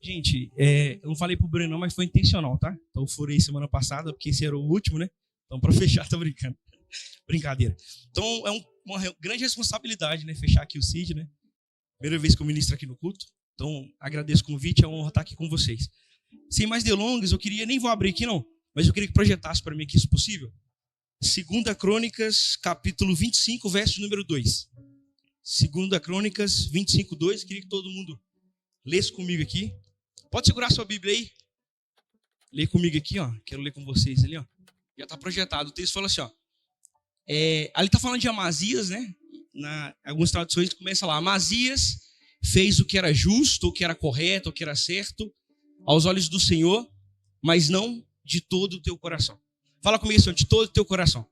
Gente, eu não falei pro Breno não, mas foi intencional, tá? Então eu furei semana passada, porque esse era o último, né? Então pra fechar, tô brincando. Brincadeira. Então é uma grande responsabilidade, né? Fechar aqui o CID, né? Primeira vez que eu ministro aqui no culto. Então agradeço o convite, é uma honra estar aqui com vocês. Sem mais delongas, eu queria, nem vou abrir aqui não, mas eu queria que projetasse para mim aqui, se possível. 2 Crônicas, capítulo 25, verso número 2. 2 Crônicas 25, 2. Queria que todo mundo lesse comigo aqui. Pode segurar sua Bíblia aí. Lê comigo aqui, ó. Quero ler com vocês ali, ó. Já está projetado. O texto fala assim, ó. Ali está falando de Amazias, né? Algumas traduções começa lá. Amazias fez o que era justo, o que era correto, o que era certo aos olhos do Senhor, mas não de todo o teu coração. Fala comigo, Senhor, de todo o teu coração.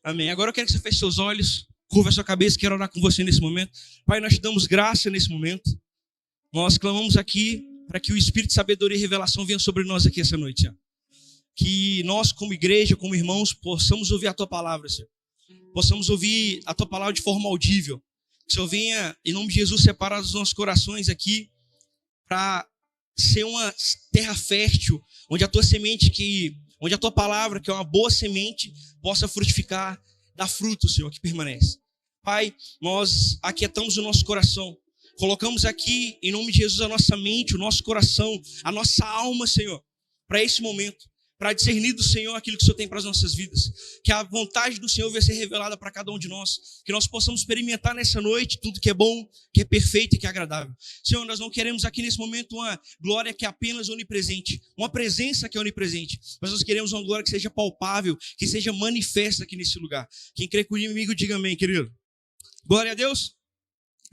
Amém. Agora eu quero que você feche seus olhos, curva a sua cabeça, quero orar com você nesse momento. Pai, nós te damos graça nesse momento. Nós clamamos aqui para que o Espírito de sabedoria e revelação venha sobre nós aqui essa noite, Senhor. Que nós, como igreja, como irmãos, possamos ouvir a Tua palavra, Senhor. Possamos ouvir a Tua palavra de forma audível. Que o Senhor venha, em nome de Jesus, separar os nossos corações aqui para ser uma terra fértil, onde a Tua semente, onde a Tua palavra, que é uma boa semente, possa frutificar, dar fruto, Senhor, que permanece. Pai, nós aquietamos o nosso coração. Colocamos aqui, em nome de Jesus, a nossa mente, o nosso coração, a nossa alma, Senhor, para esse momento, para discernir do Senhor aquilo que o Senhor tem para as nossas vidas. Que a vontade do Senhor venha ser revelada para cada um de nós. Que nós possamos experimentar nessa noite tudo que é bom, que é perfeito e que é agradável. Senhor, nós não queremos aqui nesse momento uma glória que é apenas onipresente, uma presença que é onipresente, mas nós queremos uma glória que seja palpável, que seja manifesta aqui nesse lugar. Quem crê comigo, diga amém, querido. Glória a Deus.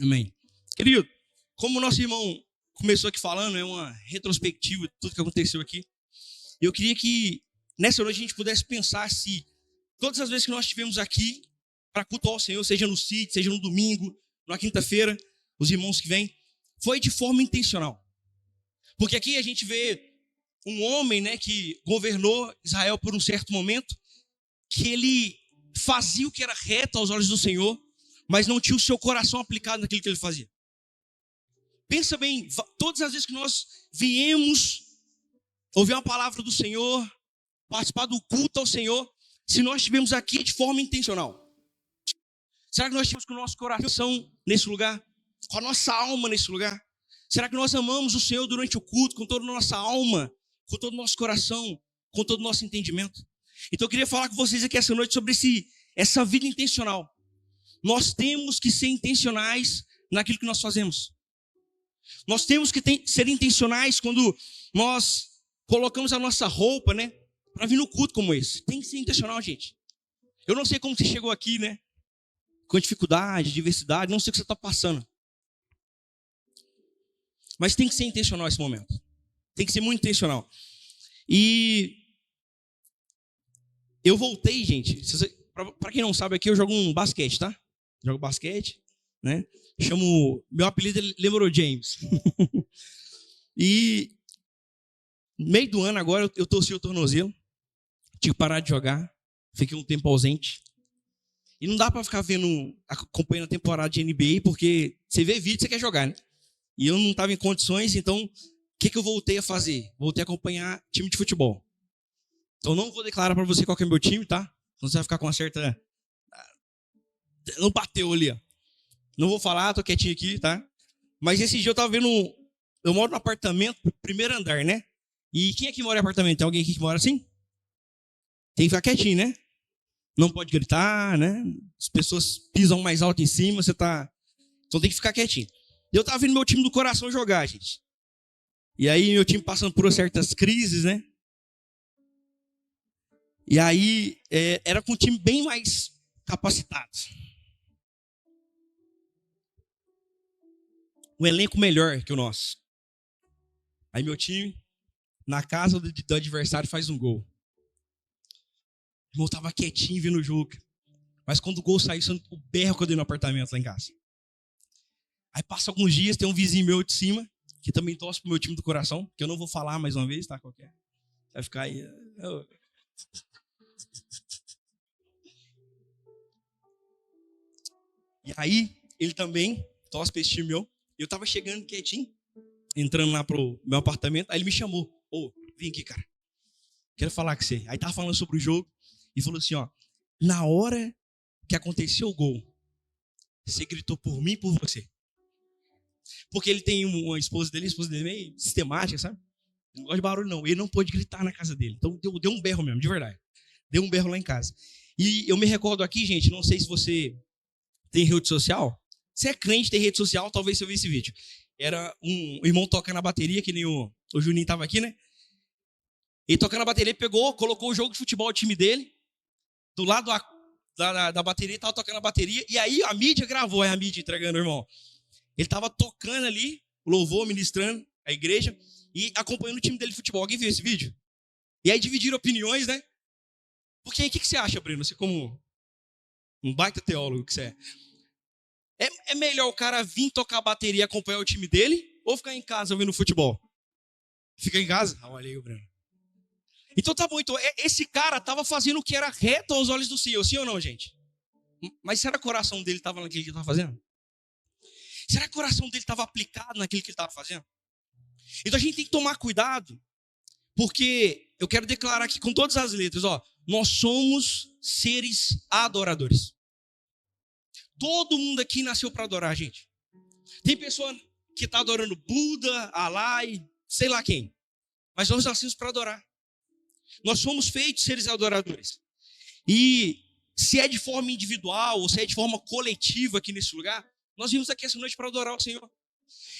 Amém. Querido, como o nosso irmão começou aqui falando, é uma retrospectiva de tudo que aconteceu aqui. Eu queria que nessa noite a gente pudesse pensar se todas as vezes que nós estivemos aqui para cultuar o Senhor, seja no CID, seja no domingo, na quinta-feira, os irmãos que vêm, foi de forma intencional. Porque aqui a gente vê um homem, né, que governou Israel por um certo momento, que ele fazia o que era reto aos olhos do Senhor, mas não tinha o seu coração aplicado naquilo que ele fazia. Pensa bem, todas as vezes que nós viemos ouvir uma palavra do Senhor, participar do culto ao Senhor, se nós estivermos aqui de forma intencional, será que nós estamos com o nosso coração nesse lugar? Com a nossa alma nesse lugar? Será que nós amamos o Senhor durante o culto com toda a nossa alma, com todo o nosso coração, com todo o nosso entendimento? Então eu queria falar com vocês aqui essa noite sobre essa vida intencional. Nós temos que ser intencionais naquilo que nós fazemos. Nós temos que ser intencionais quando nós colocamos a nossa roupa, né, para vir no culto como esse. Tem que ser intencional, gente. Eu não sei como você chegou aqui, né, com dificuldade, diversidade, não sei o que você está passando. Mas tem que ser intencional esse momento. Tem que ser muito intencional. E eu voltei, gente. Para quem não sabe aqui, eu jogo um basquete, tá? Jogo basquete, né? Meu apelido é LeBron James. E no meio do ano agora eu torci o tornozelo. Tive que parar de jogar. Fiquei um tempo ausente. E não dá para ficar acompanhando a temporada de NBA, porque você vê vídeo e você quer jogar, né? E eu não estava em condições, então o que eu voltei a fazer? Voltei a acompanhar time de futebol. Então não vou declarar para você qual que é meu time, tá? Então você vai ficar com uma certa... Não bateu ali, ó. Não vou falar, tô quietinho aqui, tá? Mas esse dia eu tava vendo... Eu moro num apartamento, primeiro andar, né? E quem aqui mora em apartamento? Tem alguém aqui que mora assim? Tem que ficar quietinho, né? Não pode gritar, né? As pessoas pisam mais alto em cima, você tá... Então tem que ficar quietinho. E eu tava vendo meu time do coração jogar, gente. E aí meu time passando por certas crises, né? E aí era com um time bem mais capacitado. Um elenco melhor que o nosso. Aí meu time, na casa do adversário, faz um gol. O irmão tava quietinho vendo o jogo. Mas quando o gol saiu, o berro que eu dei no apartamento lá em casa. Aí passa alguns dias, tem um vizinho meu de cima, que também torce pro meu time do coração, que eu não vou falar mais uma vez, tá? Qualquer. Vai ficar aí. E aí, ele também torce pra esse time meu. Eu tava chegando quietinho. entrando lá pro meu apartamento, aí ele me chamou. Ô, vem aqui, cara. Quero falar com você. Aí tava falando sobre o jogo e falou assim, ó. Na hora que aconteceu o gol, você gritou por mim e por você. Porque ele tem uma esposa dele é meio sistemática, sabe? Não gosta de barulho, não. Ele não pôde gritar na casa dele. Então deu um berro mesmo, de verdade. Deu um berro lá em casa. E eu me recordo aqui, gente, não sei se você tem rede social. Se é crente, tem rede social, talvez você veja esse vídeo. Era um irmão tocando na bateria, que nem o Juninho estava aqui, né? Ele tocando na bateria, pegou, colocou o jogo de futebol, o time dele, do lado da bateria, estava tocando a bateria, e aí a mídia gravou, a mídia entregando o irmão. Ele estava tocando ali, louvor, ministrando a igreja, e acompanhando o time dele de futebol. Alguém viu esse vídeo? E aí dividiram opiniões, né? Porque aí, o que você acha, Breno? Você como um baita teólogo que você é. É melhor o cara vir tocar a bateria e acompanhar o time dele, ou ficar em casa ouvindo futebol? Fica em casa? Ah, olha aí o Breno. Então tá bom, então esse cara estava fazendo o que era reto aos olhos do Senhor, sim ou não, gente? Mas será que o coração dele estava naquilo que ele estava fazendo? Será que o coração dele estava aplicado naquilo que ele estava fazendo? Então a gente tem que tomar cuidado, porque eu quero declarar aqui com todas as letras, ó, nós somos seres adoradores. Todo mundo aqui nasceu para adorar, gente. Tem pessoa que está adorando Buda, Alá e sei lá quem. Mas nós nascemos para adorar. Nós somos feitos seres adoradores. E se é de forma individual ou se é de forma coletiva aqui nesse lugar, nós vimos aqui essa noite para adorar o Senhor.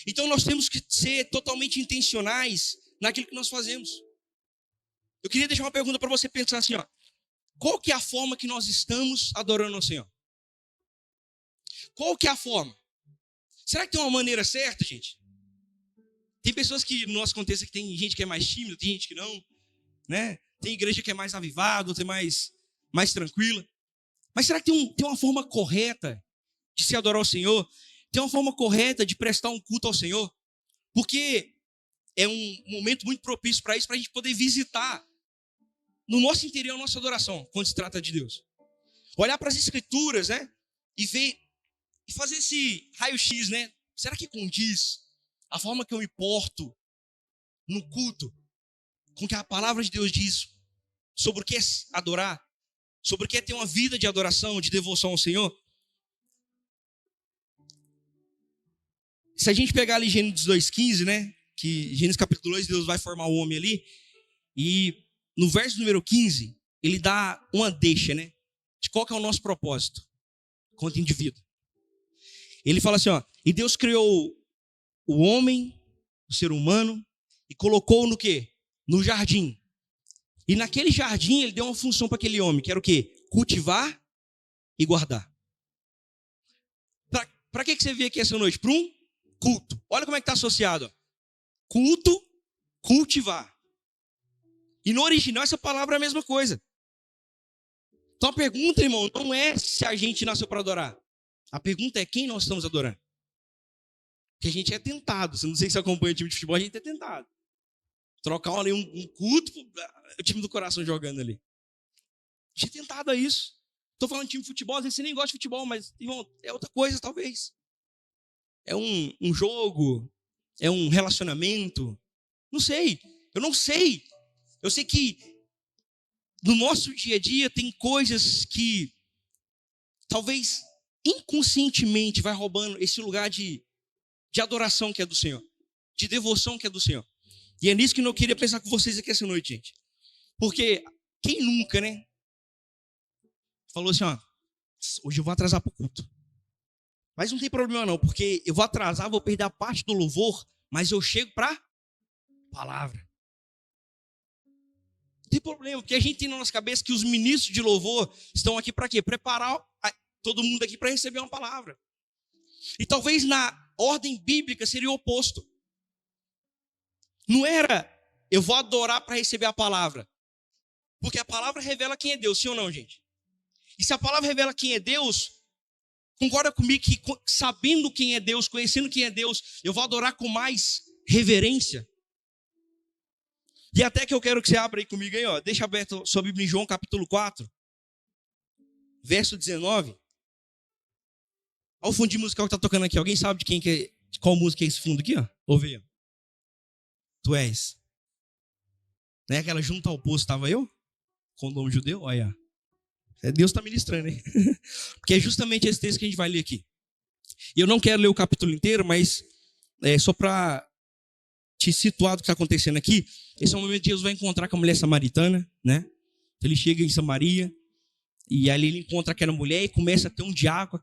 Então nós temos que ser totalmente intencionais naquilo que nós fazemos. Eu queria deixar uma pergunta para você pensar assim, ó. Qual que é a forma que nós estamos adorando ao Senhor? Qual que é a forma? Será que tem uma maneira certa, gente? Tem pessoas que no nosso contexto aqui tem gente que é mais tímida, tem gente que não, né? Tem igreja que é mais avivada, tem mais tranquila. Mas será que tem uma forma correta de se adorar ao Senhor? Tem uma forma correta de prestar um culto ao Senhor? Porque é um momento muito propício para isso, para a gente poder visitar no nosso interior a nossa adoração, quando se trata de Deus. Olhar para as Escrituras, né? E ver, e fazer esse raio-x, né? Será que condiz a forma que eu me porto no culto com o que a palavra de Deus diz sobre o que é adorar, sobre o que é ter uma vida de adoração, de devoção ao Senhor? Se a gente pegar ali Gênesis 2,15, né? Que Gênesis capítulo 2, Deus vai formar o homem ali. E no verso número 15, ele dá uma deixa, né? De qual que é o nosso propósito quanto indivíduo. Ele fala assim, ó. E Deus criou o homem, o ser humano, e colocou no quê? No jardim. E naquele jardim ele deu uma função para aquele homem, que era o quê? Cultivar e guardar. Para que você veio aqui essa noite? Para um culto. Olha como é que está associado. Ó. Culto, cultivar. E no original essa palavra é a mesma coisa. Então a pergunta, irmão, não é se a gente nasceu para adorar. A pergunta é quem nós estamos adorando. Porque a gente é tentado. Não sei se você acompanha o time de futebol, a gente é tentado. Trocar ali um culto, o time do coração jogando ali. A gente é tentado a isso. Estou falando de time de futebol, às vezes você nem gosta de futebol, mas, irmão, é outra coisa talvez. É um jogo, é um relacionamento. Não sei, eu não sei. Eu sei que no nosso dia a dia tem coisas que talvez inconscientemente vai roubando esse lugar de adoração que é do Senhor, de devoção que é do Senhor. E é nisso que eu queria pensar com vocês aqui essa noite, gente. Porque quem nunca, né? Falou assim, ó, hoje eu vou atrasar para o culto. Mas não tem problema não, porque eu vou atrasar, vou perder a parte do louvor, mas eu chego para a palavra. Não tem problema, porque a gente tem na nossa cabeça que os ministros de louvor estão aqui para quê? Preparar todo mundo aqui para receber uma palavra. E talvez na ordem bíblica seria o oposto. Não era, eu vou adorar para receber a palavra. Porque a palavra revela quem é Deus, sim ou não, gente? E se a palavra revela quem é Deus, concorda comigo que sabendo quem é Deus, conhecendo quem é Deus, eu vou adorar com mais reverência? E até que eu quero que você abra aí comigo aí, ó. Deixa aberto sua Bíblia em João capítulo 4, verso 19. Olha o fundo de musical que está tocando aqui. Alguém sabe de qual música é esse fundo aqui, ó? Ouve aí. tu és. Né? Aquela junto ao poço estava eu? Com o nome judeu? Olha. Deus está ministrando, hein? Porque é justamente esse texto que a gente vai ler aqui. E eu não quero ler o capítulo inteiro, mas só para te situar do que está acontecendo aqui, esse é o momento que Jesus vai encontrar com a mulher samaritana, né? Ele chega em Samaria, e ali ele encontra aquela mulher e começa a ter um diálogo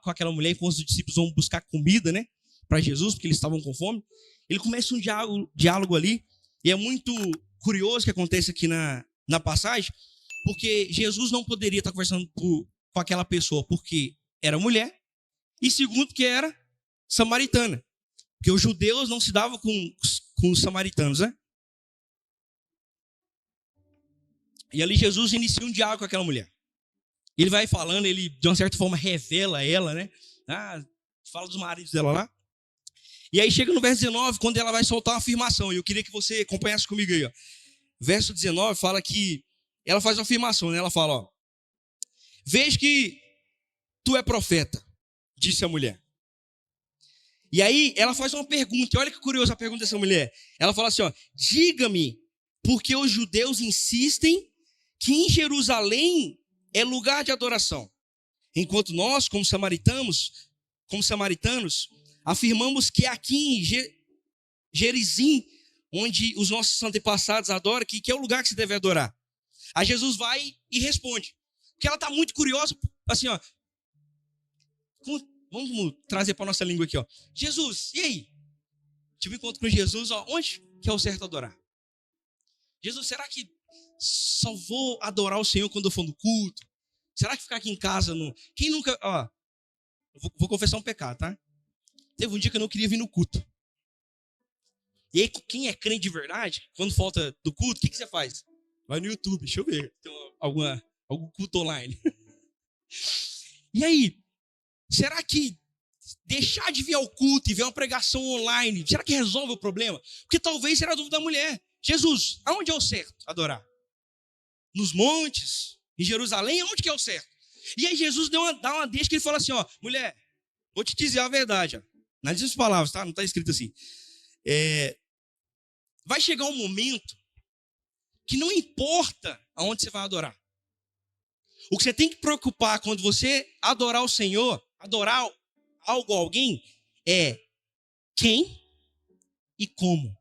com aquela mulher, enquanto os discípulos vão buscar comida, né? Para Jesus, porque eles estavam com fome. Ele começa um diálogo ali, e é muito curioso o que acontece aqui na passagem, porque Jesus não poderia estar conversando com aquela pessoa, porque era mulher, e segundo, que era samaritana. Porque os judeus não se davam com os samaritanos, né? E ali Jesus inicia um diálogo com aquela mulher. Ele vai falando, ele de uma certa forma revela ela, né? Fala dos maridos dela lá. E aí chega no verso 19, quando ela vai soltar uma afirmação. E eu queria que você acompanhasse comigo aí, ó. Verso 19 fala que ela faz uma afirmação, né? Ela fala, ó: vejo que tu é profeta, disse a mulher. E aí ela faz uma pergunta, olha que curiosa a pergunta dessa mulher. Ela fala assim, ó: diga-me, porque os judeus insistem que em Jerusalém é lugar de adoração, enquanto nós, como samaritanos, afirmamos que aqui em Gerizim, onde os nossos antepassados adoram, que é o lugar que se deve adorar. Aí Jesus vai e responde, porque ela está muito curiosa, assim, ó. Vamos trazer para a nossa língua aqui, ó. Jesus, e aí? Tive um encontro com Jesus, ó. Onde que é o certo adorar? Jesus, será que só vou adorar o Senhor quando eu for no culto? Será que ficar aqui em casa não? Quem nunca, ó, vou confessar um pecado, tá? Teve um dia que eu não queria vir no culto. E aí, quem é crente de verdade, quando falta do culto, o que você faz? Vai no YouTube, deixa eu ver. Tem algum culto online. E aí, será que deixar de vir ao culto e ver uma pregação online, será que resolve o problema? Porque talvez era a dúvida da mulher. Jesus, aonde é o certo adorar? Nos montes? Em Jerusalém? Aonde que é o certo? E aí Jesus dá uma deixa que ele fala assim, ó: mulher, vou te dizer a verdade, ó. Nas minhas palavras, tá? Não está escrito assim. Vai chegar um momento que não importa aonde você vai adorar. O que você tem que preocupar quando você adorar o Senhor, adorar algo ou alguém, é quem e como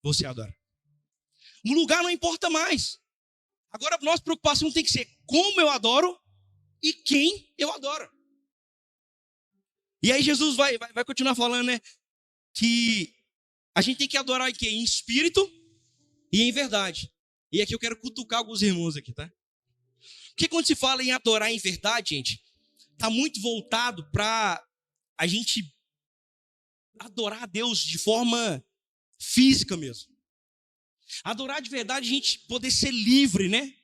você adora. O lugar não importa mais. Agora a nossa preocupação tem que ser como eu adoro e quem eu adoro. E aí Jesus vai continuar falando, né? Que a gente tem que adorar em espírito e em verdade. E aqui eu quero cutucar alguns irmãos aqui, tá? Porque quando se fala em adorar em verdade, gente, tá muito voltado para a gente adorar a Deus de forma física mesmo. Adorar de verdade, a gente poder ser livre, né?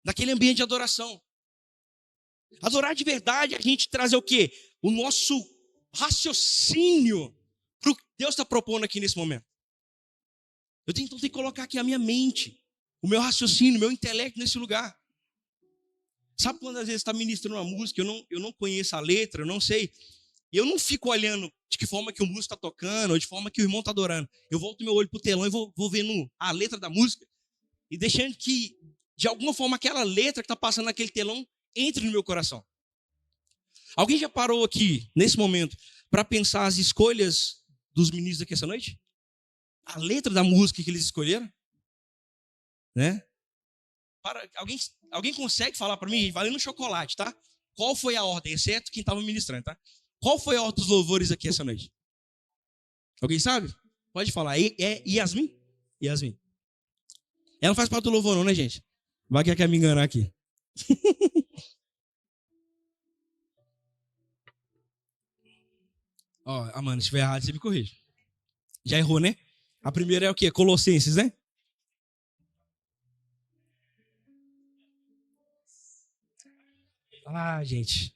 Naquele ambiente de adoração. Adorar de verdade, a gente trazer o quê? O nosso raciocínio para o que Deus está propondo aqui nesse momento. Então tenho que colocar aqui a minha mente, o meu raciocínio, o meu intelecto nesse lugar. Sabe quando às vezes está ministrando uma música, eu não conheço a letra, eu não sei, e eu não fico olhando de que forma que o músico está tocando, ou de forma que o irmão está adorando. Eu volto meu olho para o telão e vou vendo a letra da música, e deixando que, de alguma forma, aquela letra que está passando naquele telão entre no meu coração. Alguém já parou aqui, nesse momento, para pensar as escolhas dos ministros aqui essa noite? A letra da música que eles escolheram? Né? Alguém consegue falar para mim, valendo chocolate, tá? Qual foi a ordem, exceto quem estava ministrando, tá? Qual foi a ordem dos louvores aqui essa noite? Alguém sabe? Pode falar. É Yasmin? Yasmin. Ela não faz parte do louvor não, né, gente? Vai que quer me enganar aqui. Ó, Amanda, se estiver errado, você me corrige. Já errou, né? A primeira é o quê? Colossenses, né? Ah, gente.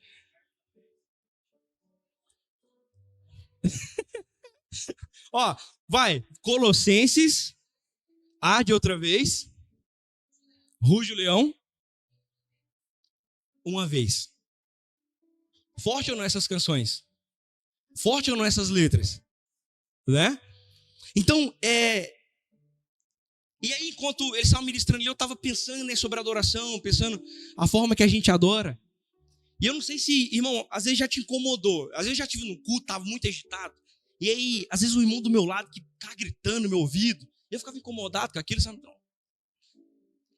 Ó, vai. Colossenses. Arde outra vez. Ruge o leão. Uma vez. Forte ou não essas canções? Forte ou não essas letras? Né? Então, E aí, enquanto eles estavam ministrando ali, eu estava pensando, né, sobre adoração, pensando a forma que a gente adora. E eu não sei se, irmão, às vezes já te incomodou. Às vezes já estive no culto, estava muito agitado. E aí, às vezes o irmão do meu lado que ficava gritando no meu ouvido. E eu ficava incomodado com aquilo, sabe?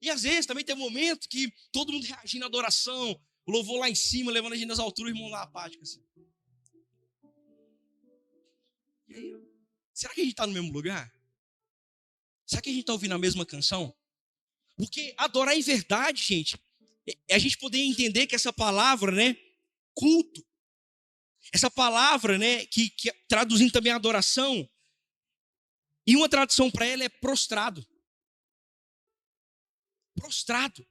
E às vezes também tem momento que todo mundo reagindo à adoração. O louvor lá em cima, levando a gente nas alturas, o irmão lá apático assim. E aí, será que a gente está no mesmo lugar? Será que a gente está ouvindo a mesma canção? Porque adorar em verdade, gente, é a gente poder entender que essa palavra, né, culto, essa palavra, né, que traduzindo também adoração, e uma tradução para ela é prostrado. Prostrado.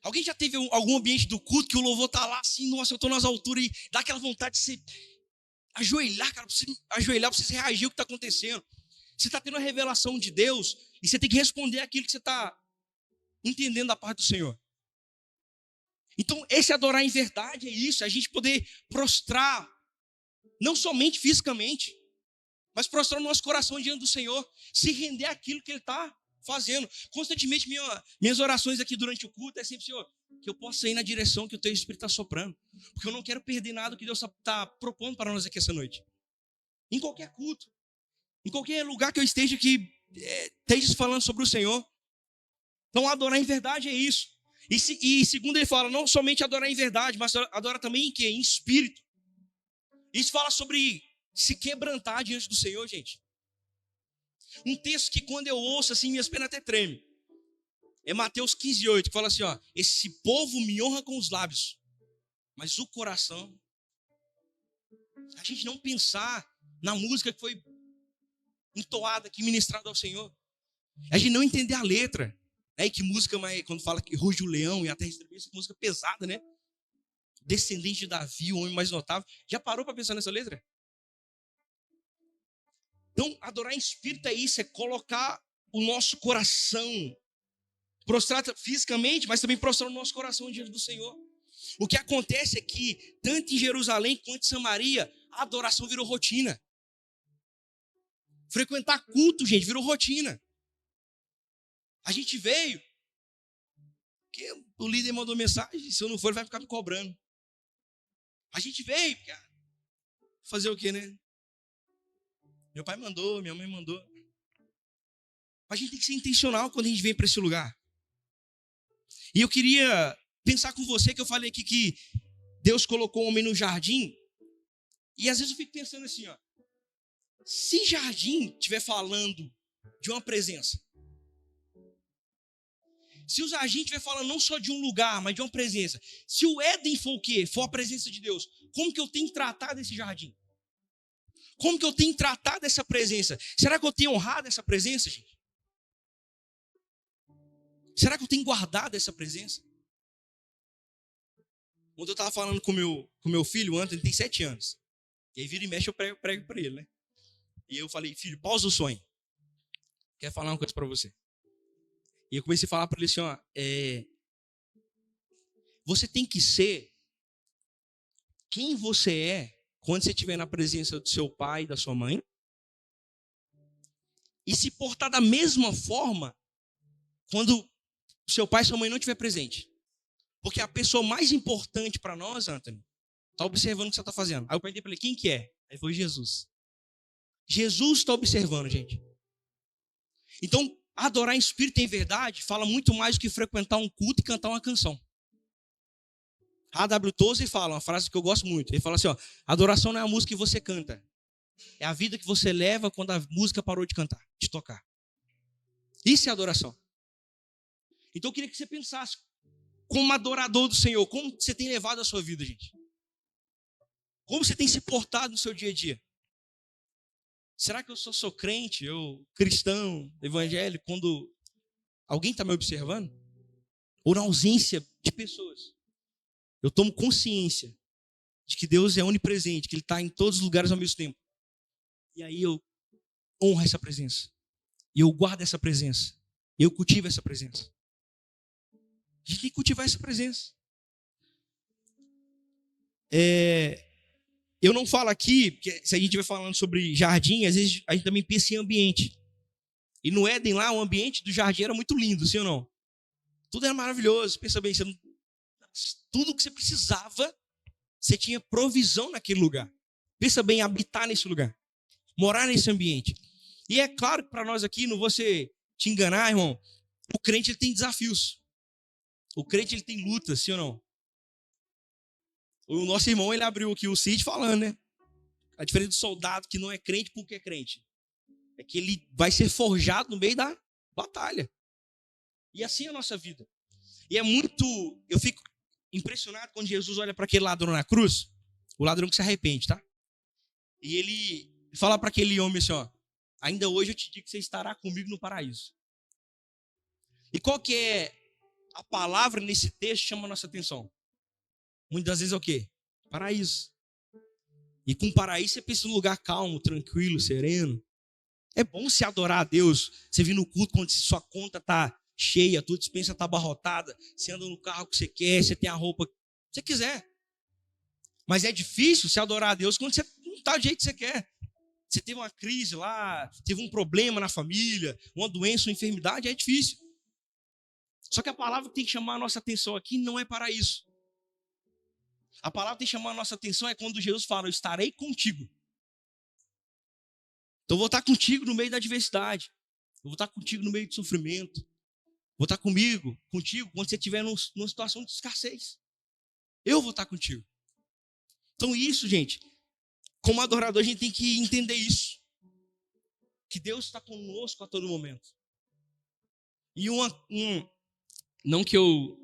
Alguém já teve algum ambiente do culto que o louvor tá lá assim, nossa, eu tô nas alturas e dá aquela vontade de se ajoelhar, cara, pra você ajoelhar, pra você reagir ao que está acontecendo. Você está tendo a revelação de Deus e você tem que responder aquilo que você está entendendo da parte do Senhor. Então, esse adorar em verdade é isso, é a gente poder prostrar, não somente fisicamente, mas prostrar o nosso coração diante do Senhor, se render àquilo que Ele está fazendo. Constantemente, minhas orações aqui durante o culto é sempre, Senhor, que eu possa ir na direção que o Teu Espírito está soprando, porque eu não quero perder nada que Deus está propondo para nós aqui essa noite. Em qualquer culto, em qualquer lugar que eu esteja que esteja falando sobre o Senhor. Então, adorar em verdade é isso. E segundo ele fala, não somente adorar em verdade, mas adorar também em quê? Em espírito. Isso fala sobre se quebrantar diante do Senhor, gente. Um texto que quando eu ouço, assim, minhas pernas até tremem. É Mateus 15:8, que fala assim, ó, esse povo me honra com os lábios, mas o coração, a gente não pensar na música que foi entoada aqui, ministrada ao Senhor. A gente não entender a letra. Né? E que música, quando fala que ruge o leão e a terra estremece, música pesada, né? Descendente de Davi, o homem mais notável. Já parou para pensar nessa letra? Então, adorar em espírito é isso, é colocar o nosso coração, prostrar fisicamente, mas também prostrar o nosso coração diante do Senhor. O que acontece é que, tanto em Jerusalém quanto em Samaria, a adoração virou rotina. Frequentar culto, gente, virou rotina. A gente veio, porque o líder mandou mensagem, se eu não for, ele vai ficar me cobrando. A gente veio, fazer o quê, né? Meu pai mandou, minha mãe mandou. Mas a gente tem que ser intencional quando a gente vem para esse lugar. E eu queria pensar com você que eu falei aqui que Deus colocou o homem no jardim. E às vezes eu fico pensando assim, ó. Se jardim estiver falando de uma presença, se o jardim estiver falando não só de um lugar, mas de uma presença, se o Éden for o quê? For a presença de Deus, como que eu tenho tratado esse jardim? Como que eu tenho tratado essa presença? Será que eu tenho honrado essa presença, gente? Será que eu tenho guardado essa presença? Quando eu estava falando com meu filho, o Anthony, tem 7 anos. E aí vira e mexe, eu prego para ele, né? E eu falei, filho, pausa o sonho. Quero falar uma coisa para você. E eu comecei a falar para ele assim, ó, você tem que ser quem você é quando você estiver na presença do seu pai e da sua mãe. E se portar da mesma forma quando seu pai e sua mãe não estiver presente. Porque a pessoa mais importante para nós, Anthony, está observando o que você está fazendo. Aí eu perguntei para ele, quem que é? Aí foi Jesus. Jesus está observando, gente. Então, adorar em espírito e em verdade fala muito mais do que frequentar um culto e cantar uma canção. A.W. Tozer fala uma frase que eu gosto muito. Ele fala assim, ó, adoração não é a música que você canta. É a vida que você leva quando a música parou de cantar, de tocar. Isso é adoração. Então eu queria que você pensasse, como adorador do Senhor, como você tem levado a sua vida, gente? Como você tem se portado no seu dia a dia? Será que eu sou crente, eu cristão, evangélico, quando alguém está me observando? Ou na ausência de pessoas? Eu tomo consciência de que Deus é onipresente, que Ele está em todos os lugares ao mesmo tempo. E aí eu honro essa presença. E eu guardo essa presença. E eu cultivo essa presença. A gente tem que cultivar essa presença. Eu não falo aqui, porque se a gente estiver falando sobre jardim, às vezes a gente também pensa em ambiente. E no Éden lá, o ambiente do jardim era muito lindo, sim ou não? Tudo era maravilhoso. Pensa bem, tudo que você precisava, você tinha provisão naquele lugar. Pensa bem, habitar nesse lugar. Morar nesse ambiente. E é claro que para nós aqui, não vou te enganar, irmão, o crente ele tem desafios. O crente ele tem lutas, sim ou não? O nosso irmão ele abriu aqui o Cid falando, né? A diferença do soldado que não é crente porque é crente. É que ele vai ser forjado no meio da batalha. E assim é a nossa vida. E é muito... Eu fico impressionado quando Jesus olha para aquele ladrão na cruz, o ladrão que se arrepende, tá? E ele fala para aquele homem assim, ó, ainda hoje eu te digo que você estará comigo no paraíso. E qual que é a palavra nesse texto que chama a nossa atenção? Muitas vezes é o quê? Paraíso. E com paraíso você pensa num lugar calmo, tranquilo, sereno. É bom se adorar a Deus. Você vir no culto quando sua conta está cheia, a tua dispensa está abarrotada. Você anda no carro que você quer, você tem a roupa que você quiser. Mas é difícil se adorar a Deus quando você não está do jeito que você quer. Você teve uma crise lá, teve um problema na família, uma doença, uma enfermidade, é difícil. Só que a palavra que tem que chamar a nossa atenção aqui não é para isso. A palavra que tem que chamar a nossa atenção é quando Jesus fala, eu estarei contigo. Então eu vou estar contigo no meio da adversidade. Eu vou estar contigo no meio do sofrimento. Vou estar contigo quando você estiver numa situação de escassez. Eu vou estar contigo. Então isso, gente, como adorador a gente tem que entender isso. Que Deus está conosco a todo momento. E não que eu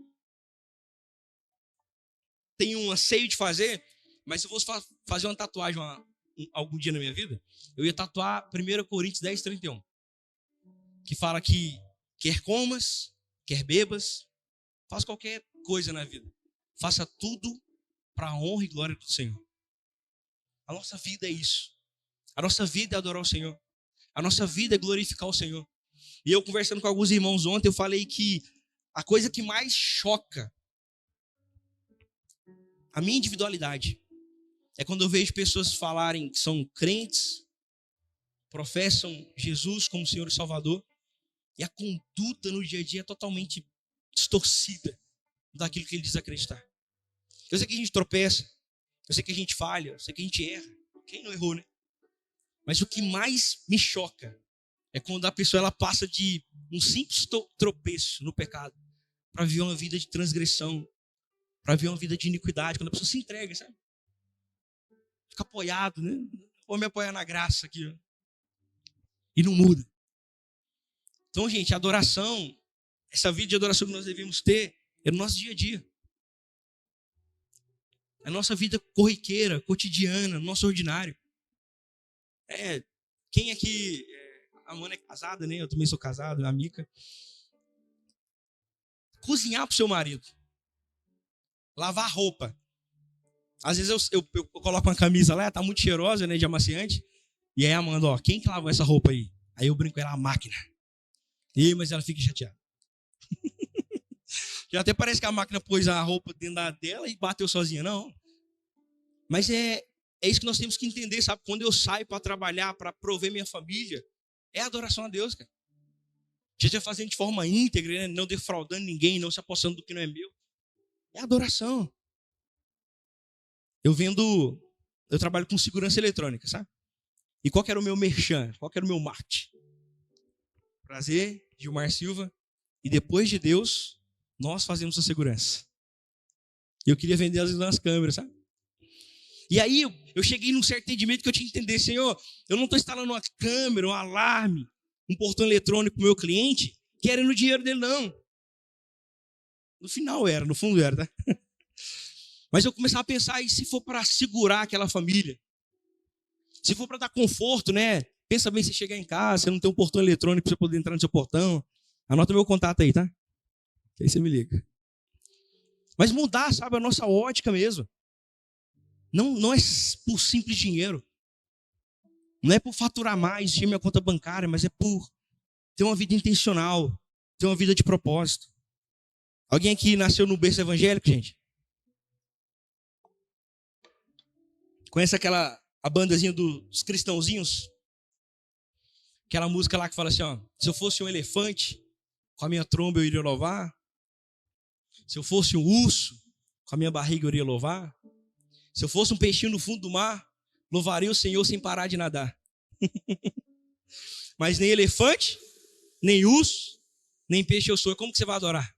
tenho um anseio de fazer, mas se eu fosse fazer uma tatuagem algum dia na minha vida, eu ia tatuar 1 Coríntios 10:31. Que fala que quer comas, quer bebas, faça qualquer coisa na vida. Faça tudo para a honra e glória do Senhor. A nossa vida é isso. A nossa vida é adorar o Senhor. A nossa vida é glorificar o Senhor. E eu conversando com alguns irmãos ontem, eu falei que a coisa que mais choca a minha individualidade é quando eu vejo pessoas falarem que são crentes, professam Jesus como Senhor e Salvador, e a conduta no dia a dia é totalmente distorcida daquilo que ele diz acreditar. Eu sei que a gente tropeça, eu sei que a gente falha, eu sei que a gente erra. Quem não errou, né? Mas o que mais me choca é quando a pessoa ela passa de um simples tropeço no pecado para viver uma vida de transgressão, para viver uma vida de iniquidade, quando a pessoa se entrega, sabe? Fica apoiado, né? Vou me apoiar na graça aqui, ó. E não muda. Então, gente, a adoração, essa vida de adoração que nós devemos ter, é no nosso dia a dia. É a nossa vida corriqueira, cotidiana, no nosso ordinário. Quem aqui... A Amanda é casada, né? Eu também sou casado, a Mica. Cozinhar pro seu marido. Lavar roupa. Às vezes eu coloco uma camisa lá, tá muito cheirosa, né? De amaciante. E aí a Amanda, ó, quem que lavou essa roupa aí? Aí eu brinco com ela, a máquina. Mas ela fica chateada. Já até parece que a máquina pôs a roupa dentro dela e bateu sozinha. Não. Mas é isso que nós temos que entender, sabe? Quando eu saio para trabalhar, para prover minha família, é adoração a Deus, cara. Seja fazendo de forma íntegra, né? Não defraudando ninguém, não se apossando do que não é meu. É adoração. Eu trabalho com segurança eletrônica, sabe? E qual que era o meu merchan? Qual que era o meu marketing? Prazer, Gilmar Silva. E depois de Deus, nós fazemos a segurança. E eu queria vender as câmeras, sabe? E aí eu cheguei num certo entendimento que eu tinha que entender, Senhor, eu não estou instalando uma câmera, um alarme, um portão eletrônico para o meu cliente, querendo o dinheiro dele, não. No final era, no fundo era, tá? Mas eu começava a pensar, e se for para segurar aquela família? Se for para dar conforto, né? Pensa bem, você chegar em casa, você não tem um portão eletrônico para você poder entrar no seu portão. Anota meu contato aí, tá? Que aí você me liga. Mas mudar, sabe, a nossa ótica mesmo. Não é por simples dinheiro. Não é por faturar mais, encher minha conta bancária, mas é por ter uma vida intencional, ter uma vida de propósito. Alguém aqui nasceu no berço evangélico, gente? Conhece a bandazinha dos cristãozinhos? Aquela música lá que fala assim, ó, se eu fosse um elefante, com a minha tromba eu iria louvar. Se eu fosse um urso, com a minha barriga eu iria louvar. Se eu fosse um peixinho no fundo do mar, louvaria o Senhor sem parar de nadar. Mas nem elefante, nem urso, nem peixe eu sou. Como que você vai adorar?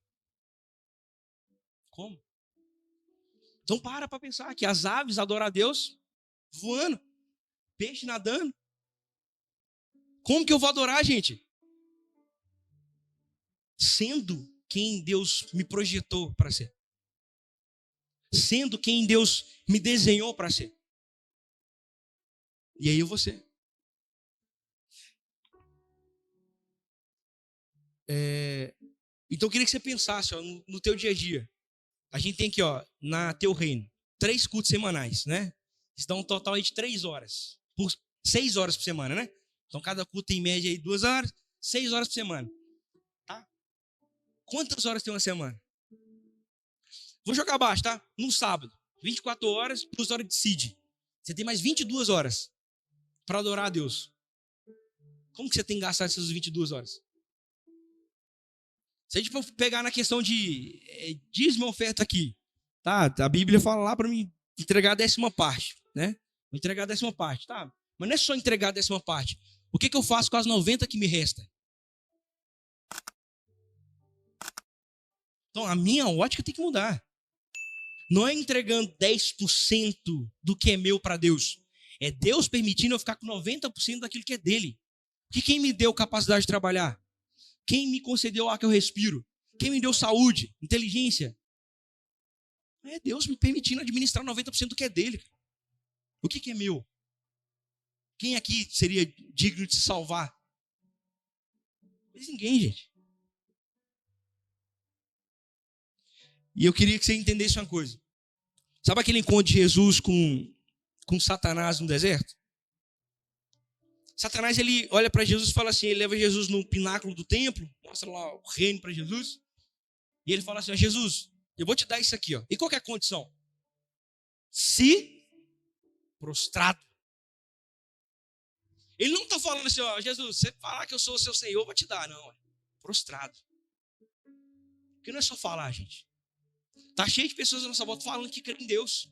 Como? Então para pensar que as aves adoram a Deus voando, peixe nadando. Como que eu vou adorar, gente? Sendo quem Deus me projetou para ser. Sendo quem Deus me desenhou para ser. E aí eu vou ser. Então eu queria que você pensasse, ó, no teu dia a dia. A gente tem aqui, ó, na Teu Reino, 3 cultos semanais, né? Isso dá um total aí de 3 horas. 6 horas por semana, né? Então cada culto tem em média aí 2 horas, 6 horas por semana. Tá? Quantas horas tem uma semana? Vou jogar abaixo, tá? No sábado, 24 horas, 2 horas de seed. Você tem mais 22 horas para adorar a Deus. Como que você tem gastado essas 22 horas? Se a gente for pegar na questão de dízimo e oferta aqui, tá? A Bíblia fala lá para mim entregar a 10ª parte, né? Vou entregar a 10ª parte, tá? Mas não é só entregar a 10ª parte. O que eu faço com as 90 que me restam? Então, a minha ótica tem que mudar. Não é entregando 10% do que é meu para Deus. É Deus permitindo eu ficar com 90% daquilo que é dele. Porque quem me deu capacidade de trabalhar? Quem me concedeu o ar que eu respiro? Quem me deu saúde, inteligência? É Deus me permitindo administrar 90% do que é dele. O que é meu? Quem aqui seria digno de se salvar? Mas ninguém, gente. E eu queria que você entendesse uma coisa. Sabe aquele encontro de Jesus com Satanás no deserto? Satanás, ele olha para Jesus e fala assim, ele leva Jesus no pináculo do templo, mostra lá o reino para Jesus, e ele fala assim, Jesus, eu vou te dar isso aqui, ó. E qual que é a condição? Se prostrado. Ele não está falando assim, ó, Jesus, você falar que eu sou o seu Senhor, eu vou te dar, não. Prostrado. Porque não é só falar, gente. Tá cheio de pessoas na nossa volta falando que crê em Deus.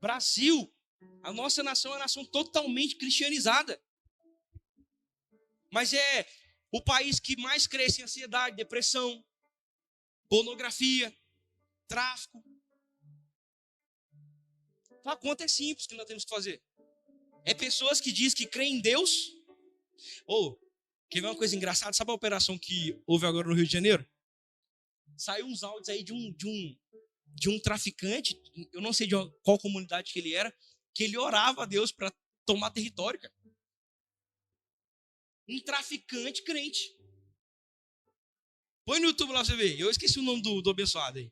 Brasil, a nossa nação é uma nação totalmente cristianizada. Mas é o país que mais cresce em ansiedade, depressão, pornografia, tráfico. Então a conta é simples que nós temos que fazer. É pessoas que dizem que creem em Deus. Quer ver uma coisa engraçada? Sabe a operação que houve agora no Rio de Janeiro? Saiu uns áudios aí de um traficante, eu não sei de qual comunidade que ele era, que ele orava a Deus para tomar território, cara. Um traficante crente. Põe no YouTube lá pra você ver. Eu esqueci o nome do abençoado aí.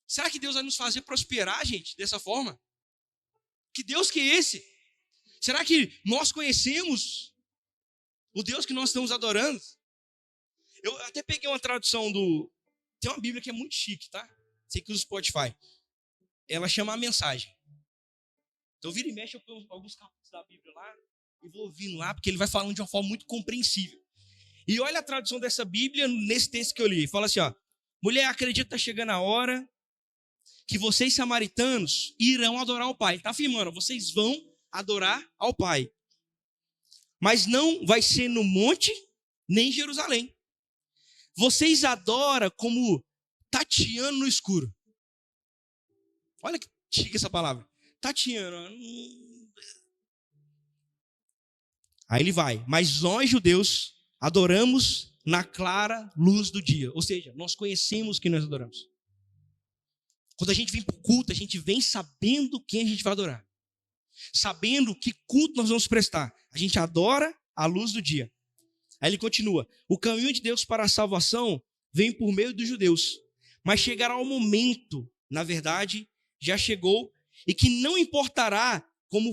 Será que Deus vai nos fazer prosperar, gente, dessa forma? Que Deus que é esse? Será que nós conhecemos o Deus que nós estamos adorando? Eu até peguei uma tradução tem uma Bíblia que é muito chique, tá? Sei que usa o Spotify. Ela chama a mensagem. Então, vira e mexe, eu ponho alguns capítulos da Bíblia lá e vou ouvindo lá, porque ele vai falando de uma forma muito compreensível. E olha a tradução dessa Bíblia nesse texto que eu li. Fala assim, ó. Mulher, acredita que está chegando a hora que vocês samaritanos irão adorar ao Pai. Está afirmando, vocês vão adorar ao Pai. Mas não vai ser no monte, nem em Jerusalém. Vocês adoram como tateando no escuro. Olha que chique essa palavra. Tateando. Aí ele vai. Mas nós, judeus, adoramos na clara luz do dia. Ou seja, nós conhecemos quem nós adoramos. Quando a gente vem para o culto, a gente vem sabendo quem a gente vai adorar. Sabendo que culto nós vamos prestar. A gente adora a luz do dia. Aí ele continua. O caminho de Deus para a salvação vem por meio dos judeus. Mas chegará o momento, na verdade, já chegou, e que não importará como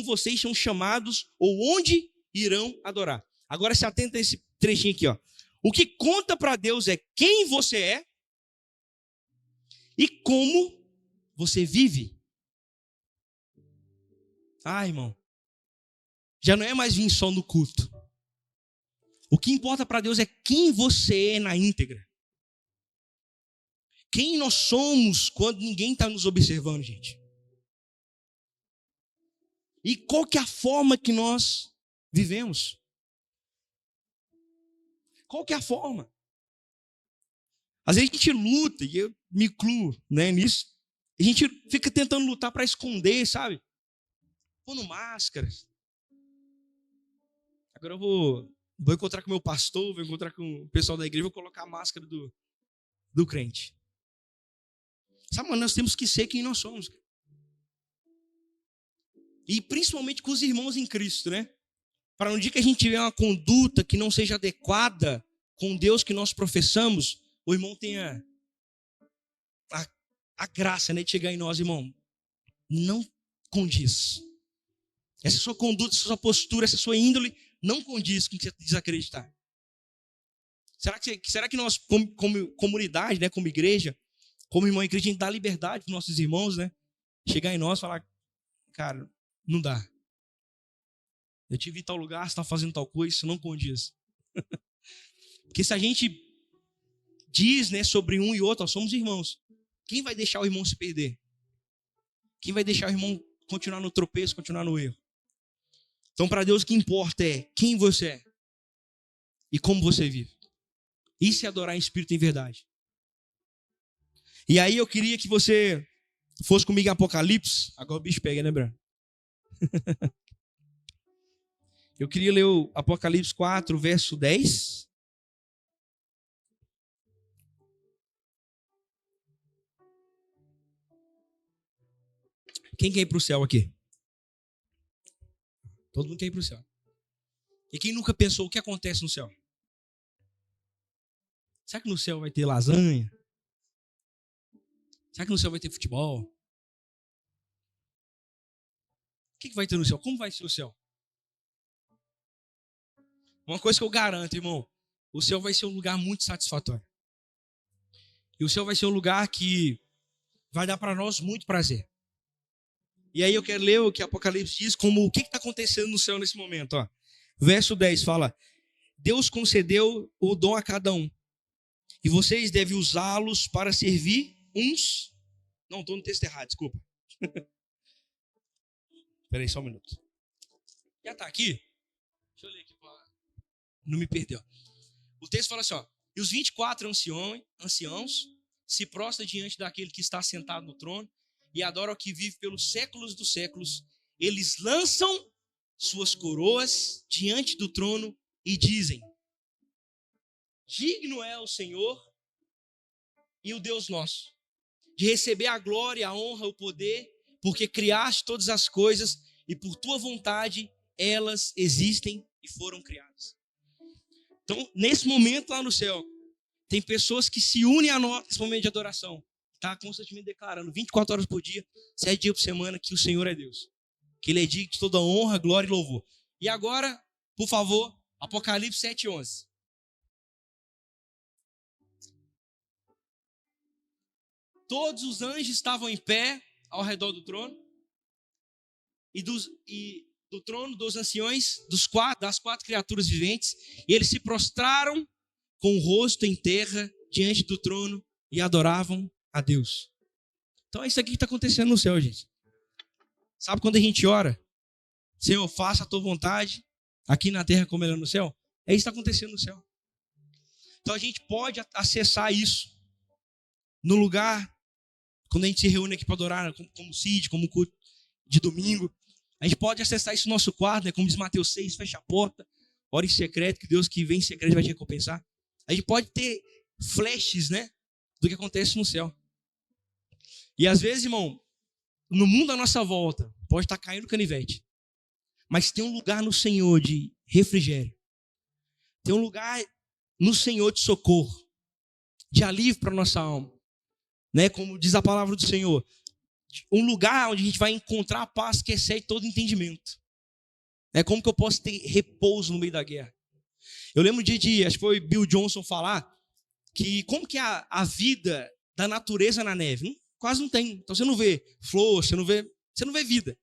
vocês são chamados ou onde irão adorar. Agora se atenta a esse trechinho aqui, ó. O que conta para Deus é quem você é e como você vive. Ah, irmão, já não é mais vir só no culto. O que importa para Deus é quem você é na íntegra. Quem nós somos quando ninguém está nos observando, gente. E qual que é a forma que nós vivemos? Qual que é a forma? Às vezes a gente luta, e eu me incluo, né, nisso. A gente fica tentando lutar para esconder, sabe? Pondo máscaras. Agora eu vou encontrar com o meu pastor, vou encontrar com o pessoal da igreja, vou colocar a máscara do crente. Sabe, mas nós temos que ser quem nós somos. E principalmente com os irmãos em Cristo, né? Para no dia que a gente tiver uma conduta que não seja adequada com Deus que nós professamos, o irmão tenha a graça, né, de chegar em nós, irmão. Não condiz. Essa sua conduta, essa sua postura, essa sua índole não condiz com o que você diz acreditar. Será que nós, como comunidade, né, como igreja, como irmão em Cristo, a gente dá liberdade para os nossos irmãos, né? Chegar em nós e falar, cara, não dá. Eu tive em tal lugar, você está fazendo tal coisa, isso não condiz. Porque se a gente diz, né, sobre um e outro, nós somos irmãos. Quem vai deixar o irmão se perder? Quem vai deixar o irmão continuar no tropeço, continuar no erro? Então, para Deus, o que importa é quem você é e como você vive. Isso é adorar em espírito e em verdade. E aí eu queria que você fosse comigo em Apocalipse. Agora o bicho pega, né, Bruno? Eu queria ler o Apocalipse 4, verso 10. Quem quer ir para o céu aqui? Todo mundo quer ir para o céu. E quem nunca pensou o que acontece no céu? Será que no céu vai ter lasanha? Será que no céu vai ter futebol? O que vai ter no céu? Como vai ser o céu? Uma coisa que eu garanto, irmão. O céu vai ser um lugar muito satisfatório. E o céu vai ser um lugar que vai dar para nós muito prazer. E aí eu quero ler o que Apocalipse diz, como o que está acontecendo no céu nesse momento. Ó. Verso 10 fala, Deus concedeu o dom a cada um, e vocês devem usá-los para servir uns... Não, estou no texto errado, desculpa. Espera aí só um minuto. Já está aqui? Deixa eu ler aqui para não me perder. Ó. O texto fala assim, ó, e os 24 anciãos se prostram diante daquele que está sentado no trono, e adoram o que vive pelos séculos dos séculos. Eles lançam suas coroas diante do trono e dizem, digno é o Senhor e o Deus nosso, de receber a glória, a honra, o poder, porque criaste todas as coisas e por tua vontade elas existem e foram criadas. Então, nesse momento lá no céu, tem pessoas que se unem a nós nesse momento de adoração. Está constantemente declarando 24 horas por dia, 7 dias por semana, que o Senhor é Deus. Que Ele é digno de toda honra, glória e louvor. E agora, por favor, Apocalipse 7:11. Todos os anjos estavam em pé ao redor do trono. E do trono dos anciões, das 4 criaturas viventes. E eles se prostraram com o rosto em terra diante do trono e adoravam a Deus. Então é isso aqui que está acontecendo no céu, gente. Sabe quando a gente ora? Senhor, faça a tua vontade aqui na terra como ela é no céu? É isso que está acontecendo no céu. Então a gente pode acessar isso no lugar, quando a gente se reúne aqui para adorar, como CID, como culto de domingo. A gente pode acessar isso no nosso quarto, né? Como diz Mateus 6, fecha a porta, ora em secreto, que Deus que vem em secreto vai te recompensar. A gente pode ter flashes, né, do que acontece no céu. E às vezes, irmão, no mundo à nossa volta, pode estar caindo canivete. Mas tem um lugar no Senhor de refrigério. Tem um lugar no Senhor de socorro, de alívio para a nossa alma. Né? Como diz a palavra do Senhor. Um lugar onde a gente vai encontrar a paz que excede todo entendimento. Como que eu posso ter repouso no meio da guerra? Eu lembro acho que foi Bill Johnson falar, que como que é a vida da natureza na neve? Quase não tem. Então você não vê flor, você não vê vida.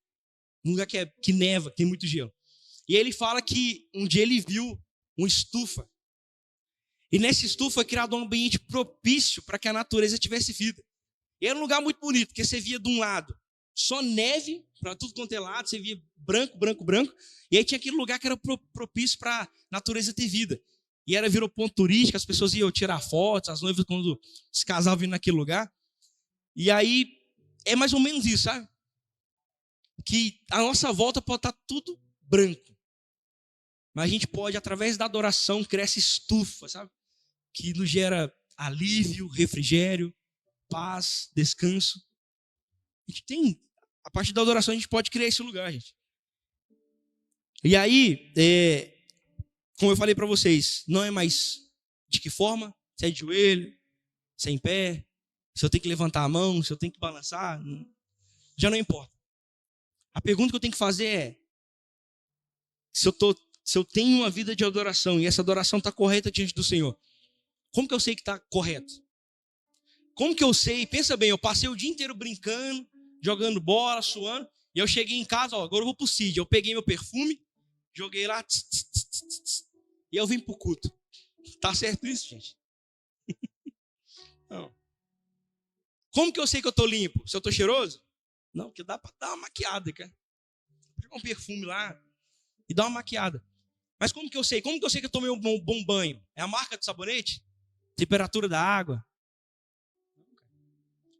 Um lugar que neva, que tem muito gelo. E ele fala que um dia ele viu uma estufa. E nessa estufa foi criado um ambiente propício para que a natureza tivesse vida. E era um lugar muito bonito, porque você via de um lado só neve, para tudo quanto é lado, você via branco, branco, branco. E aí tinha aquele lugar que era propício para a natureza ter vida. E virou ponto turístico, as pessoas iam tirar fotos, as noivas quando se casavam vindo naquele lugar. E aí é mais ou menos isso, sabe? Que a nossa volta pode estar tudo branco. Mas a gente pode, através da adoração, criar essa estufa, sabe? Que nos gera alívio, refrigério, paz, descanso. A gente tem, a partir da adoração, a gente pode criar esse lugar, gente. E aí, como eu falei para vocês, não é mais de que forma, se é de joelho, se é em pé, se eu tenho que levantar a mão, se eu tenho que balançar, já não importa. A pergunta que eu tenho que fazer é, se eu tenho uma vida de adoração e essa adoração está correta diante do Senhor, como que eu sei que está correto? Como que eu sei? Pensa bem, eu passei o dia inteiro brincando, jogando bola, suando, e eu cheguei em casa, agora eu vou pro CID. Eu peguei meu perfume, joguei lá, e eu vim pro culto. Tá certo isso, gente? Não. Como que eu sei que eu tô limpo? Se eu tô cheiroso? Não, porque dá para dar uma maquiada, cara. Jogar um perfume lá e dar uma maquiada. Mas como que eu sei? Como que eu sei que eu tomei um bom banho? É a marca do sabonete? Temperatura da água?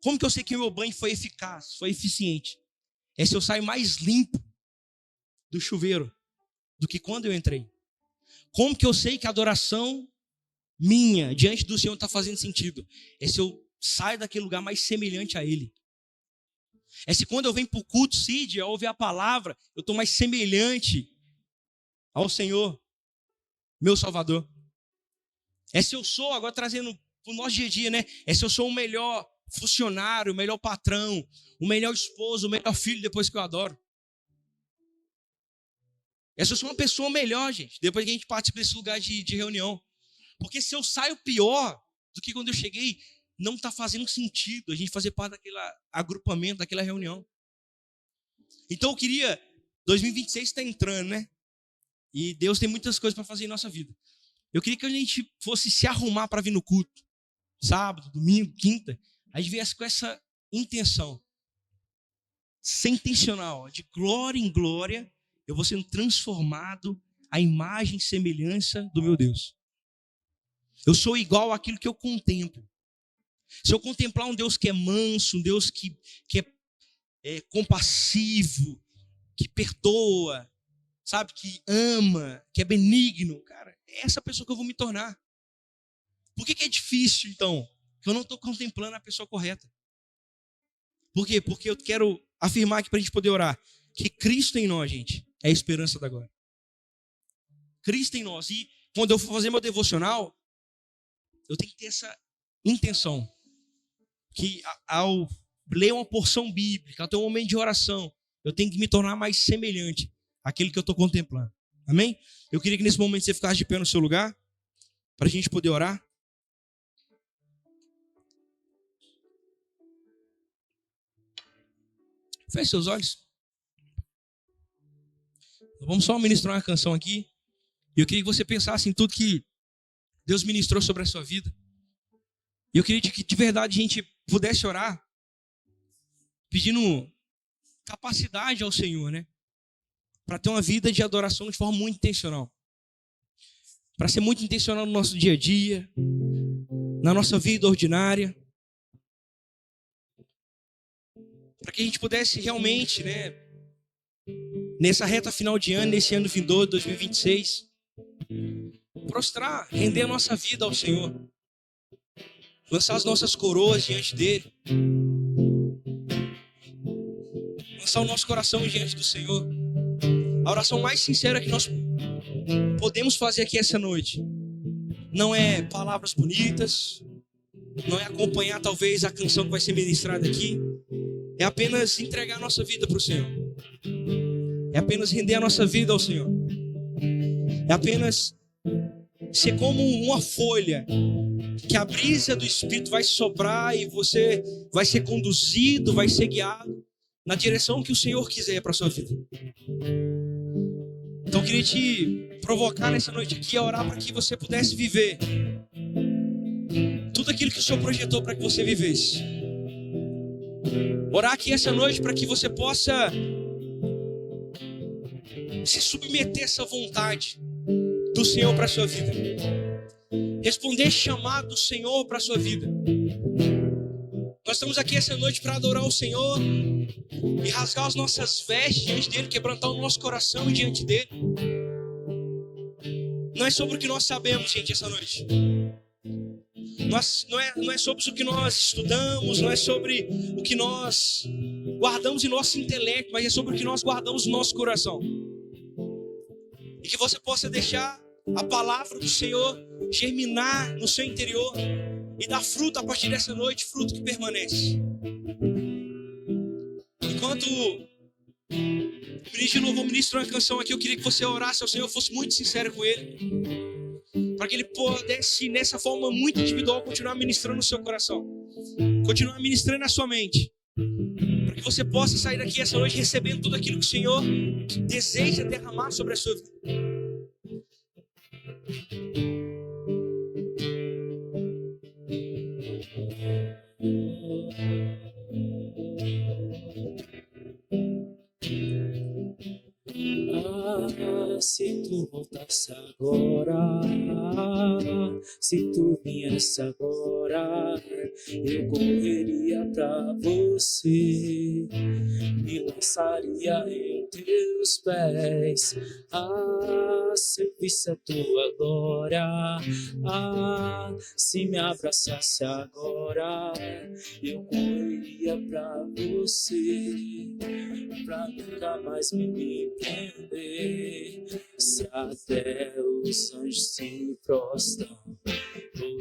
Como que eu sei que o meu banho foi eficaz, foi eficiente? É se eu saio mais limpo do chuveiro do que quando eu entrei. Como que eu sei que a adoração minha diante do Senhor está fazendo sentido? É se eu saio daquele lugar mais semelhante a Ele. É se quando eu venho para o culto, Cid, ao ouvir a palavra, eu estou mais semelhante ao Senhor, meu Salvador. É se eu sou, agora trazendo para o nosso dia a dia, né? É se eu sou o melhor funcionário, o melhor patrão, o melhor esposo, o melhor filho depois que eu adoro. É se eu sou uma pessoa melhor, gente, depois que a gente participa desse lugar de reunião. Porque se eu saio pior do que quando eu cheguei, não está fazendo sentido a gente fazer parte daquele agrupamento, daquela reunião. Então eu queria, 2026 está entrando, né? E Deus tem muitas coisas para fazer em nossa vida. Eu queria que a gente fosse se arrumar para vir no culto. Sábado, domingo, quinta. A gente viesse com essa intenção. Ser intencional. De glória em glória, eu vou sendo transformado à imagem e semelhança do meu Deus. Eu sou igual àquilo que eu contemplo. Se eu contemplar um Deus que é manso, um Deus que é compassivo, que perdoa, sabe, que ama, que é benigno, cara, é essa pessoa que eu vou me tornar. Por que é difícil, então? Porque eu não estou contemplando a pessoa correta. Por quê? Porque eu quero afirmar aqui para a gente poder orar, que Cristo em nós, gente, é a esperança da glória. Cristo em nós. E quando eu for fazer meu devocional, eu tenho que ter essa intenção. Que ao ler uma porção bíblica, ao ter um momento de oração, eu tenho que me tornar mais semelhante àquele que eu estou contemplando. Amém? Eu queria que nesse momento você ficasse de pé no seu lugar, para a gente poder orar. Feche seus olhos. Vamos só ministrar uma canção aqui. E eu queria que você pensasse em tudo que Deus ministrou sobre a sua vida. E eu queria que de verdade a gente pudesse orar, pedindo capacidade ao Senhor, né? Para ter uma vida de adoração de forma muito intencional. Para ser muito intencional no nosso dia a dia, na nossa vida ordinária. Para que a gente pudesse realmente, né, nessa reta final de ano, nesse ano vindouro, 2026, prostrar, render a nossa vida ao Senhor. Lançar as nossas coroas diante dele. Lançar o nosso coração diante do Senhor. A oração mais sincera que nós podemos fazer aqui essa noite não é palavras bonitas, não é acompanhar talvez a canção que vai ser ministrada aqui. É apenas entregar a nossa vida para o Senhor. É apenas render a nossa vida ao Senhor. É apenas ser como uma folha que a brisa do Espírito vai soprar e você vai ser conduzido, vai ser guiado na direção que o Senhor quiser para a sua vida. Então eu queria te provocar nessa noite aqui a orar para que você pudesse viver tudo aquilo que o Senhor projetou para que você vivesse. Orar aqui essa noite para que você possa se submeter a essa vontade do Senhor para a sua vida. Responder esse chamado do Senhor para a sua vida. Nós estamos aqui essa noite para adorar o Senhor e rasgar as nossas vestes diante dEle, quebrantar o nosso coração diante dEle. Não é sobre o que nós sabemos, gente, essa noite. Não é sobre o que nós estudamos, não é sobre o que nós guardamos em nosso intelecto, mas é sobre o que nós guardamos no nosso coração. E que você possa deixar a palavra do Senhor germinar no seu interior e dar fruto a partir dessa noite, fruto que permanece. Enquanto o ministro de louvor ministra uma canção aqui, eu queria que você orasse ao Senhor, fosse muito sincero com Ele, para que Ele pudesse, nessa forma muito individual, continuar ministrando no seu coração, continuar ministrando na sua mente, para que você possa sair daqui essa noite recebendo tudo aquilo que o Senhor deseja derramar sobre a sua vida. Se tu voltasse agora, se tu viesse agora, eu correria pra você, me lançaria em teus pés. Se eu visse a tua glória, se me abraçasse agora, eu correria pra você, pra nunca mais me prender. Se até os anjos se prostram por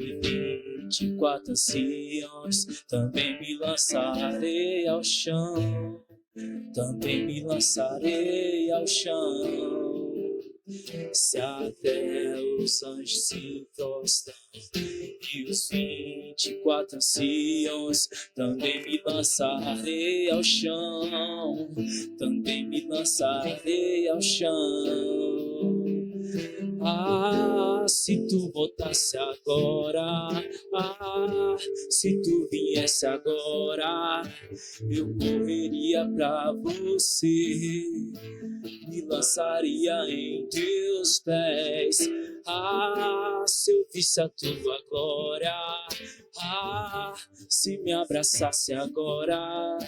24 anciãos, também me lançarei ao chão, também me lançarei ao chão. Se até os anjos se prostram e os 24 anciãos, também me lançarei ao chão, também me lançarei ao chão. Se tu voltasse agora, se tu viesse agora, eu correria pra você, me lançaria em teus pés. Se eu visse a tua glória, se me abraçasse agora,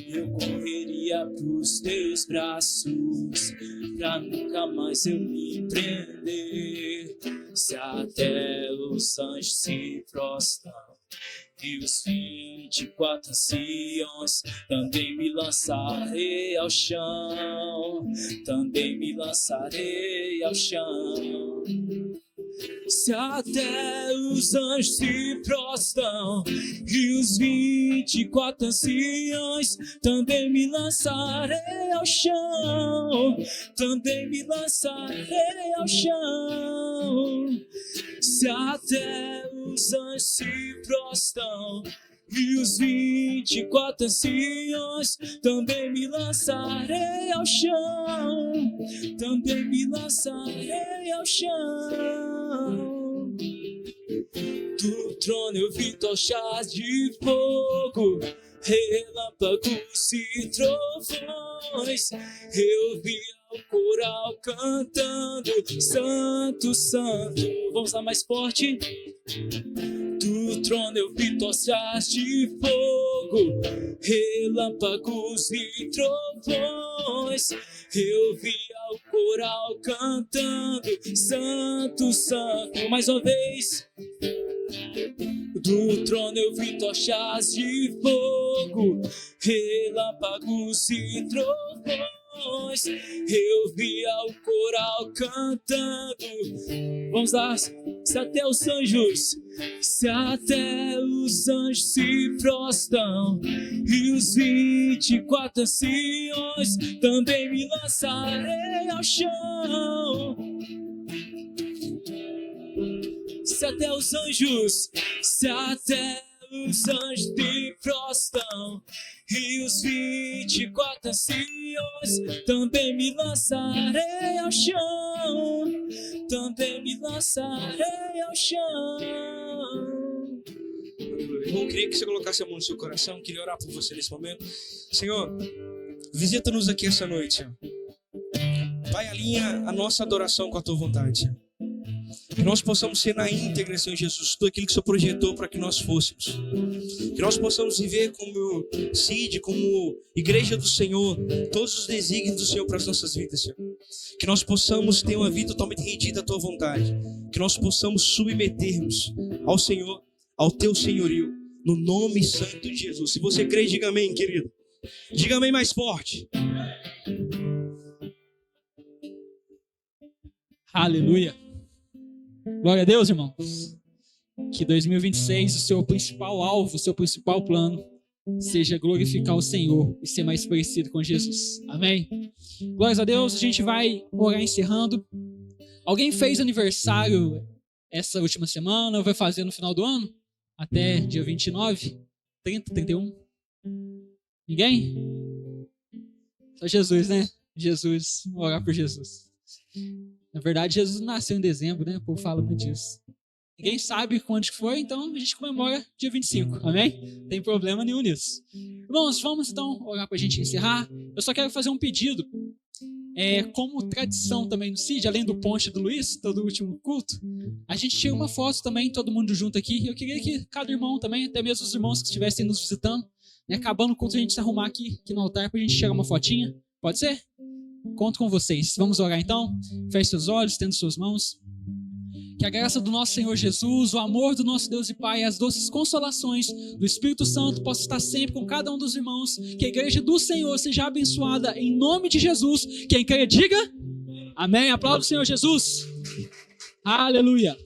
eu correria pros teus braços, pra nunca mais eu me prender. Se até os anjos se prostram e os 24 anciãos, também me lançarei ao chão, também me lançarei ao chão. Se até os anjos se prostram e os 24 anciãos, também me lançarei ao chão, também me lançarei ao chão. Se até os anjos se prostram e os 24 anciãos, também me lançarei ao chão, também me lançarei ao chão. Do trono eu vi tochas de fogo, relâmpagos e trovões. Eu vi o coral cantando, Santo, Santo. Vamos lá mais forte. Do trono eu vi tochas de fogo, relâmpagos e trovões. Eu vi o coral cantando, Santo, Santo. Mais uma vez. Do trono eu vi tochas de fogo, relâmpagos e trovões. Eu vi o coral cantando. Vamos lá. Se até os anjos se prostram e os 24 anciãos, também me lançarei ao chão. Se até os anjos se prostram e os 24 anciões. Também me lançarei ao chão, também me lançarei ao chão. Eu queria que você colocasse a mão no seu coração. Queria orar por você nesse momento. Senhor, visita-nos aqui essa noite, Senhor. Pai, alinha a nossa adoração com a tua vontade, Senhor. Que nós possamos ser na íntegra, Senhor Jesus, tudo aquilo que o Senhor projetou para que nós fôssemos. Que nós possamos viver como CID, como igreja do Senhor, todos os desígnios do Senhor para as nossas vidas, Senhor. Que nós possamos ter uma vida totalmente rendida à tua vontade. Que nós possamos submetermos ao Senhor, ao teu senhorio, no nome santo de Jesus. Se você crê, diga amém, querido. Diga amém mais forte. Aleluia. Glória a Deus, irmãos. Que 2026, o seu principal alvo, o seu principal plano, seja glorificar o Senhor e ser mais parecido com Jesus. Amém? Glórias a Deus, a gente vai orar encerrando. Alguém fez aniversário essa última semana ou vai fazer no final do ano? Até dia 29, 30, 31? Ninguém? Só Jesus, né? Jesus, orar por Jesus. Na verdade, Jesus nasceu em dezembro, né? O povo fala muito disso. Ninguém sabe quando que foi, então a gente comemora dia 25, amém? Não tem problema nenhum nisso. Irmãos, vamos então orar para a gente encerrar. Eu só quero fazer um pedido. Como tradição também no CID, além do ponche do Luiz, todo o último culto, a gente tira uma foto também, todo mundo junto aqui. Eu queria que cada irmão também, até mesmo os irmãos que estivessem nos visitando, né, acabando o culto, a gente se arrumar aqui no altar para a gente tirar uma fotinha. Pode ser? Conto com vocês. Vamos orar então? Feche seus olhos, estenda suas mãos. Que a graça do nosso Senhor Jesus, o amor do nosso Deus e Pai e as doces consolações do Espírito Santo possa estar sempre com cada um dos irmãos. Que a igreja do Senhor seja abençoada em nome de Jesus. Quem crê, diga amém. Aplauda o Senhor Jesus. Aleluia.